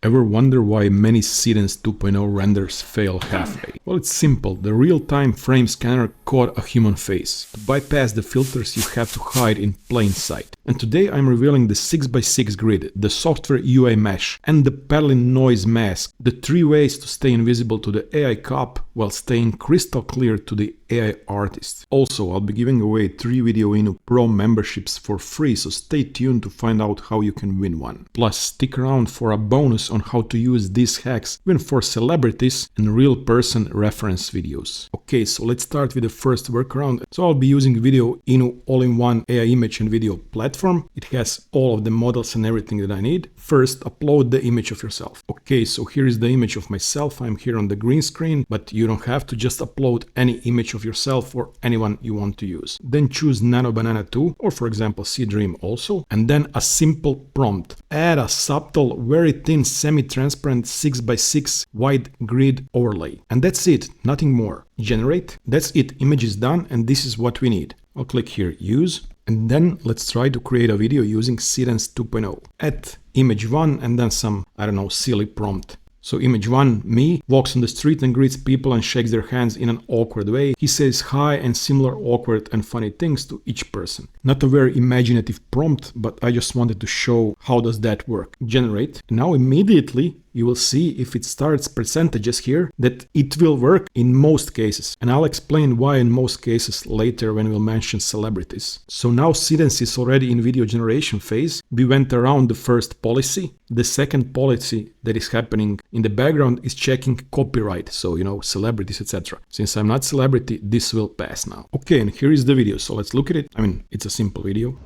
Ever wonder why many Seedance 2.0 renders fail halfway? Well, it's simple. The real-time frame scanner caught a human face. To bypass the filters, you have to hide in plain sight. And today I'm revealing the 6x6 grid, the software UI mesh, and the Perlin noise mask, the 3 ways to stay invisible to the AI cop while staying crystal clear to the AI artist. Also, I'll be giving away 3 Video Inu Pro memberships for free, so stay tuned to find out how you can win one. Plus, stick around for a bonus on how to use these hacks even for celebrities and real person reference videos. Okay, so let's start with the first workaround. So I'll be using Video Inu all-in-one AI image and video platform. It has all of the models and everything that I need. First, upload the image of yourself. Okay, so here is the image of myself. I'm here on the green screen, but you don't have to just upload any image of yourself or anyone you want to use. Then choose Nano Banana 2 or for example Dream also, and then a simple prompt. Add a subtle, very thin, semi-transparent 6x6 wide grid overlay. And that's it, nothing more. Generate. That's it, image is done, and this is what we need. I'll click here, use. And then let's try to create a video using Seedance 2.0. Add image 1 and then some, I don't know, silly prompt. So image 1, me, walks on the street and greets people and shakes their hands in an awkward way. He says hi and similar awkward and funny things to each person. Not a very imaginative prompt, but I just wanted to show how does that work. Generate. Now immediately you will see if it starts percentages here that it will work in most cases. And I'll explain why in most cases later when we'll mention celebrities. So now Seedance is already in video generation phase. We went around the first policy. The second policy that is happening in the background is checking copyright. So, you know, celebrities, etc. Since I'm not celebrity, this will pass now. Okay, and here is the video. So let's look at it. I mean, it's a simple video.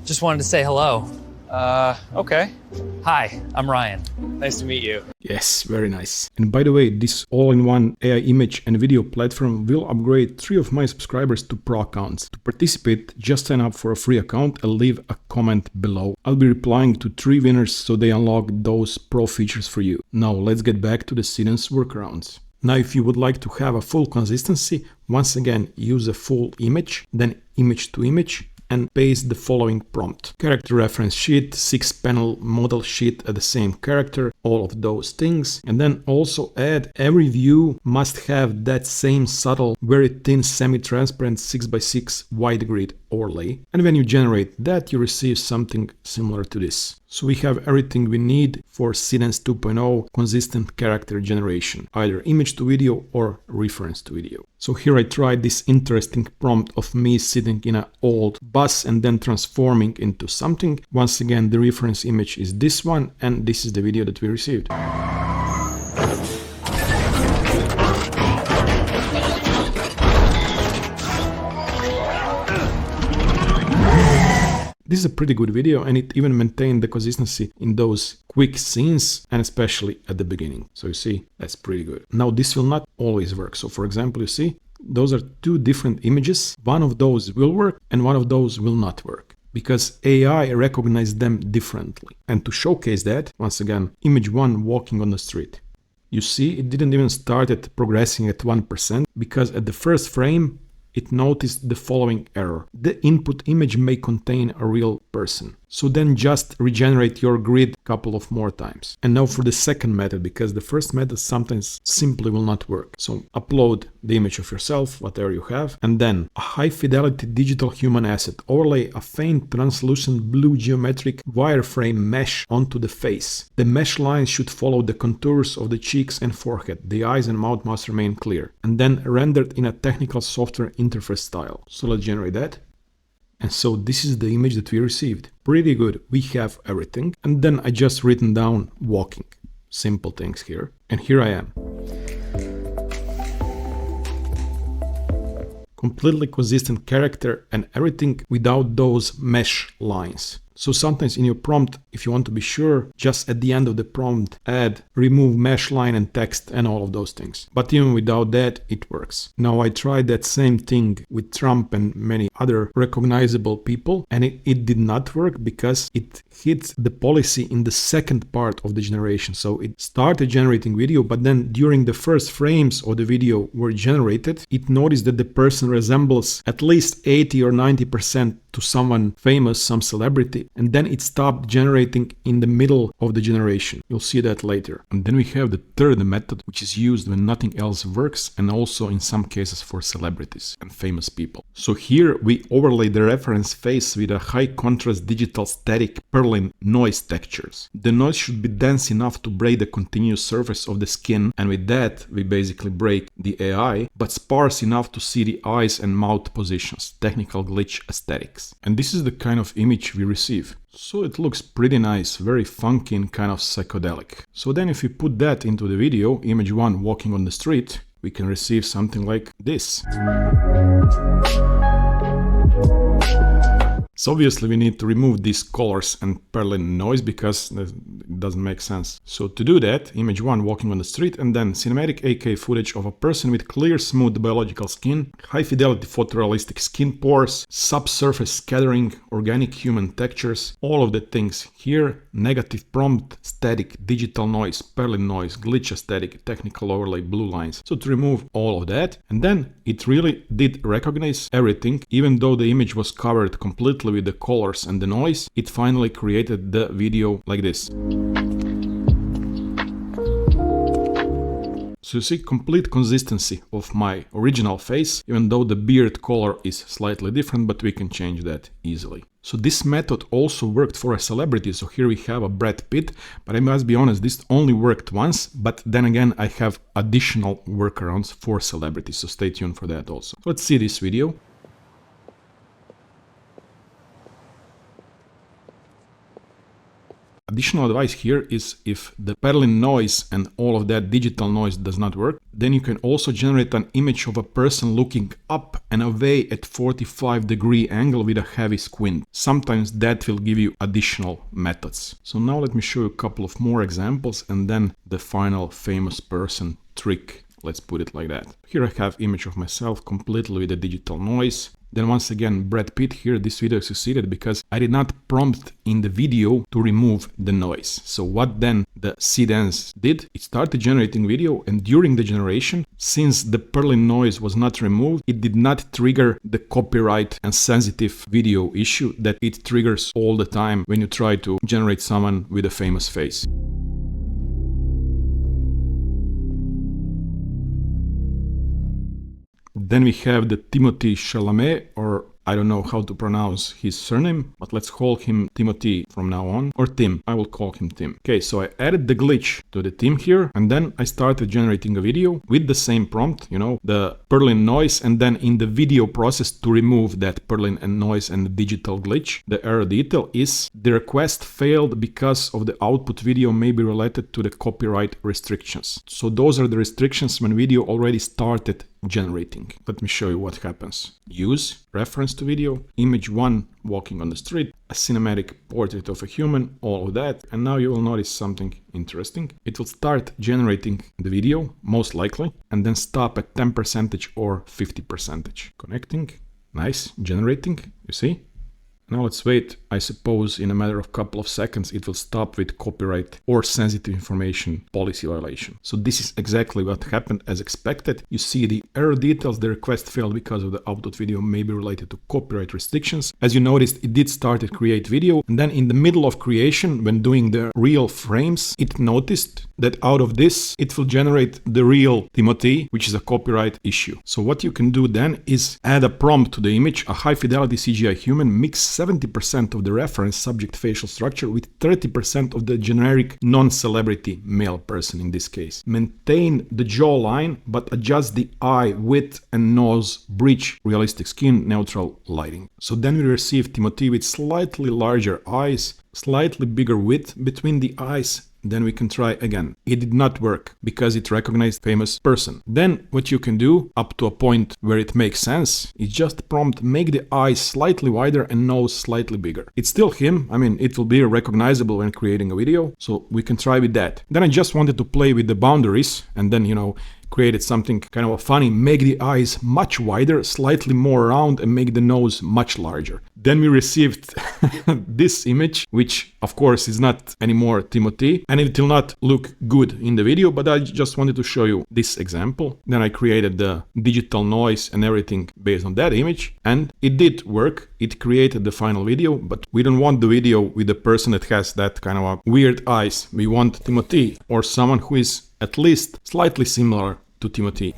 Just wanted to say hello. Okay. Hi, I'm Ryan. Nice to meet you. Yes, very nice. And by the way, this all-in-one AI image and video platform will upgrade 3 of my subscribers to pro accounts. To participate, just sign up for a free account and leave a comment below. I'll be replying to 3 winners so they unlock those pro features for you. Now let's get back to the Seedance workarounds. Now if you would like to have a full consistency, once again use a full image, then image to image, and paste the following prompt. Character reference sheet, 6-panel model sheet at the same character, all of those things. And then also add every view must have that same subtle, very thin, semi-transparent 6x6 wide grid overlay. And when you generate that, you receive something similar to this. So we have everything we need for Seedance 2.0 consistent character generation, either image to video or reference to video. So here I tried this interesting prompt of me sitting in an old bus and then transforming into something. Once again, the reference image is this one, and this is the video that we received. This is a pretty good video, and it even maintained the consistency in those quick scenes and especially at the beginning. So you see, that's pretty good. Now this will not always work. So for example, you see, those are 2 different images. One of those will work and one of those will not work, because AI recognizes them differently. And to showcase that, once again, image 1 walking on the street. You see, it didn't even start at progressing at 1%, because at the first frame, it noticed the following error. The input image may contain a real person. So then just regenerate your grid a couple of more times. And now for the second method, because the first method sometimes simply will not work. So upload the image of yourself, whatever you have, and then a high-fidelity digital human asset. Overlay a faint translucent blue geometric wireframe mesh onto the face. The mesh lines should follow the contours of the cheeks and forehead. The eyes and mouth must remain clear. And then rendered in a technical software interface style. So let's generate that. And so this is the image that we received. Pretty good, we have everything. And then I just written down walking. Simple things here. And here I am. Completely consistent character and everything without those mesh lines. So sometimes in your prompt, if you want to be sure, just at the end of the prompt, add remove mesh line and text and all of those things. But even without that, it works. Now I tried that same thing with Trump and many other recognizable people, and it did not work because it hit the policy in the second part of the generation. So it started generating video, but then during the first frames of the video were generated, it noticed that the person resembles at least 80 or 90% to someone famous, some celebrity, and then it stopped generating in the middle of the generation. You'll see that later. And then we have the third method, which is used when nothing else works, and also in some cases for celebrities and famous people. So here we overlay the reference face with a high contrast digital static Perlin noise textures. The noise should be dense enough to break the continuous surface of the skin, and with that we basically break the AI, but sparse enough to see the eyes and mouth positions, technical glitch aesthetics. And this is the kind of image we receive. So it looks pretty nice, very funky and kind of psychedelic. So then if we put that into the video, image 1 walking on the street, we can receive something like this. So obviously we need to remove these colors and Perlin noise because it doesn't make sense. So to do that, image 1 walking on the street, and then cinematic AK footage of a person with clear, smooth biological skin, high fidelity photorealistic skin pores, subsurface scattering, organic human textures, all of the things here, negative prompt, static, digital noise, Perlin noise, glitch aesthetic, technical overlay, blue lines. So to remove all of that, and then it really did recognize everything, even though the image was covered completely with the colors and the noise, it finally created the video like this. So you see complete consistency of my original face, even though the beard color is slightly different, but we can change that easily. So this method also worked for a celebrity. So here we have a Brad Pitt, but I must be honest, this only worked once, but then again I have additional workarounds for celebrities, so stay tuned for that also. Let's see this video. Additional advice here is if the Perlin noise and all of that digital noise does not work, then you can also generate an image of a person looking up and away at 45-degree angle with a heavy squint. Sometimes that will give you additional methods. So now let me show you a couple of more examples and then the final famous person trick. Let's put it like that. Here I have image of myself completely with the digital noise. Then once again, Brad Pitt here, this video succeeded because I did not prompt in the video to remove the noise. So what then the Seedance did, it started generating video, and during the generation, since the Perlin noise was not removed, it did not trigger the copyright and sensitive video issue that it triggers all the time when you try to generate someone with a famous face. Then we have the Timothée Chalamet, or I don't know how to pronounce his surname, but let's call him Timothée from now on, or Tim. I will call him Tim. Okay, so I added the glitch to the Tim here, and then I started generating a video with the same prompt, you know, the Perlin noise, and then in the video process to remove that Perlin and noise and the digital glitch. The error detail is the request failed because of the output video may be related to the copyright restrictions. So those are the restrictions when video already started generating. Let me show you what happens. Use, reference to video, image 1 walking on the street, a cinematic portrait of a human, all of that. And now you will notice something interesting. It will start generating the video, most likely, and then stop at 10% or 50%. Connecting, nice, generating, you see? Now let's wait. I suppose in a matter of couple of seconds it will stop with copyright or sensitive information policy violation. So this is exactly what happened as expected. You see the error details, the request failed because of the output video may be related to copyright restrictions. As you noticed, it did start to create video, and then in the middle of creation, when doing the real frames, it noticed that out of this it will generate the real Timothée, which is a copyright issue. So what you can do then is add a prompt to the image, a high fidelity CGI human, mix 70% of the reference subject facial structure with 30% of the generic non-celebrity male person in this case. Maintain the jawline but adjust the eye width and nose bridge, realistic skin, neutral lighting. So then we receive Timothée with slightly larger eyes, slightly bigger width between the eyes. Then we can try again. It did not work because it recognized famous person. Then what you can do up to a point where it makes sense is just prompt make the eyes slightly wider and nose slightly bigger. It's still him. I mean, it will be recognizable when creating a video. So we can try with that. Then I just wanted to play with the boundaries and then, you know, created something kind of funny, make the eyes much wider, slightly more round, and make the nose much larger. Then we received this image, which of course is not anymore Timothée, and it will not look good in the video, but I just wanted to show you this example. Then I created the digital noise and everything based on that image, and it did work. it created the final video, but we don't want the video with the person that has that kind of a weird eyes. We want Timothée or someone who is at least slightly similar to Timothée.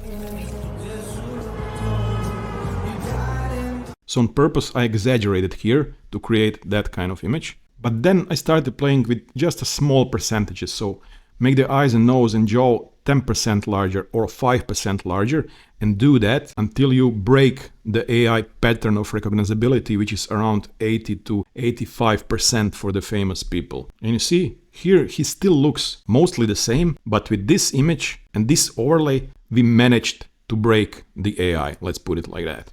So on purpose I exaggerated here to create that kind of image. But then I started playing with just a small percentages. So make the eyes and nose and jaw 10% larger or 5% larger, and do that until you break the AI pattern of recognizability, which is around 80 to 85% for the famous people. And you see, here he still looks mostly the same, but with this image and this overlay, we managed to break the AI. Let's put it like that.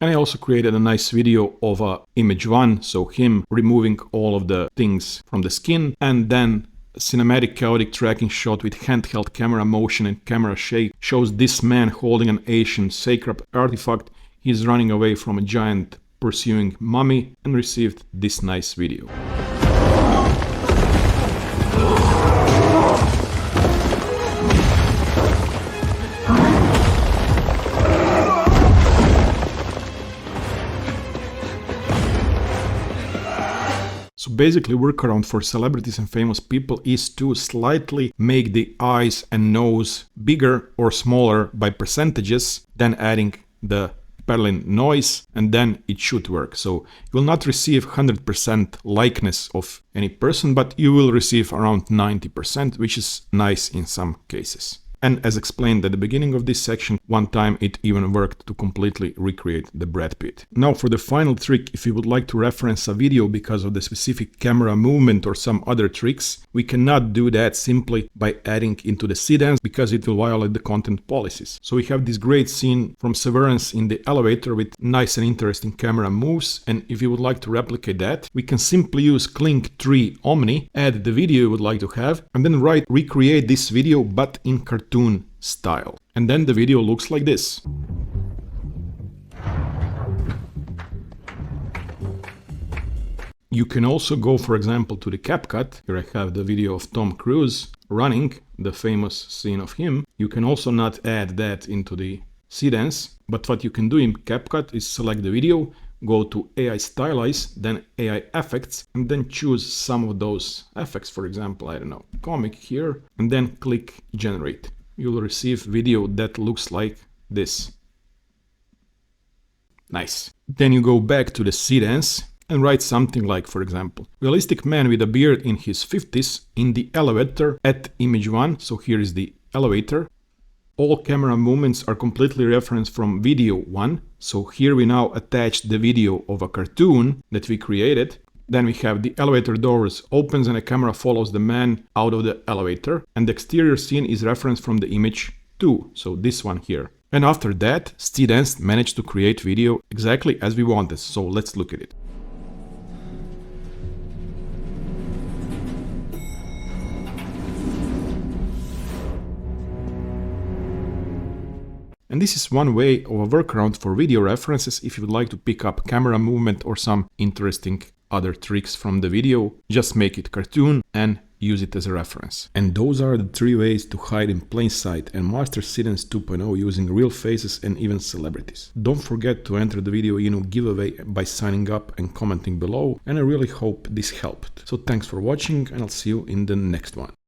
And I also created a nice video of image 1, so him removing all of the things from the skin, and then a cinematic chaotic tracking shot with handheld camera motion and camera shake shows this man holding an ancient sacred artifact. He's running away from a giant pursuing mummy and received this nice video. So basically, workaround for celebrities and famous people is to slightly make the eyes and nose bigger or smaller by percentages, then adding the Perlin noise, and then it should work. So you will not receive 100% likeness of any person, but you will receive around 90%, which is nice in some cases. And as explained at the beginning of this section, one time it even worked to completely recreate the Brad Pitt. Now for the final trick, if you would like to reference a video because of the specific camera movement or some other tricks, we cannot do that simply by adding into the Seedance because it will violate the content policies. So we have this great scene from Severance in the elevator with nice and interesting camera moves, and if you would like to replicate that, we can simply use Clink 3 Omni, add the video you would like to have, and then recreate this video but in cartoon style. And then the video looks like this. You can also go, for example, to the CapCut. Here I have the video of Tom Cruise running, the famous scene of him. You can also not add that into the Seedance, but what you can do in CapCut is select the video, go to AI Stylize, then AI Effects, and then choose some of those effects, for example, I don't know, comic here, and then click Generate. You'll receive video that looks like this. Nice. Then you go back to the Seedance and write something like, for example, realistic man with a beard in his 50s in the elevator at image 1. So here is the elevator. All camera movements are completely referenced from video 1. So here we now attach the video of a cartoon that we created. Then we have the elevator doors opens and a camera follows the man out of the elevator. And the exterior scene is referenced from the image 2. So this one here. And after that, Seedance managed to create video exactly as we wanted. So let's look at it. And this is one way of a workaround for video references if you would like to pick up camera movement or some interesting other tricks from the video. Just make it cartoon and use it as a reference. And those are the 3 ways to hide in plain sight and master Seedance 2.0 using real faces and even celebrities. Don't forget to enter the video giveaway by signing up and commenting below, and I really hope this helped. So thanks for watching and I'll see you in the next one.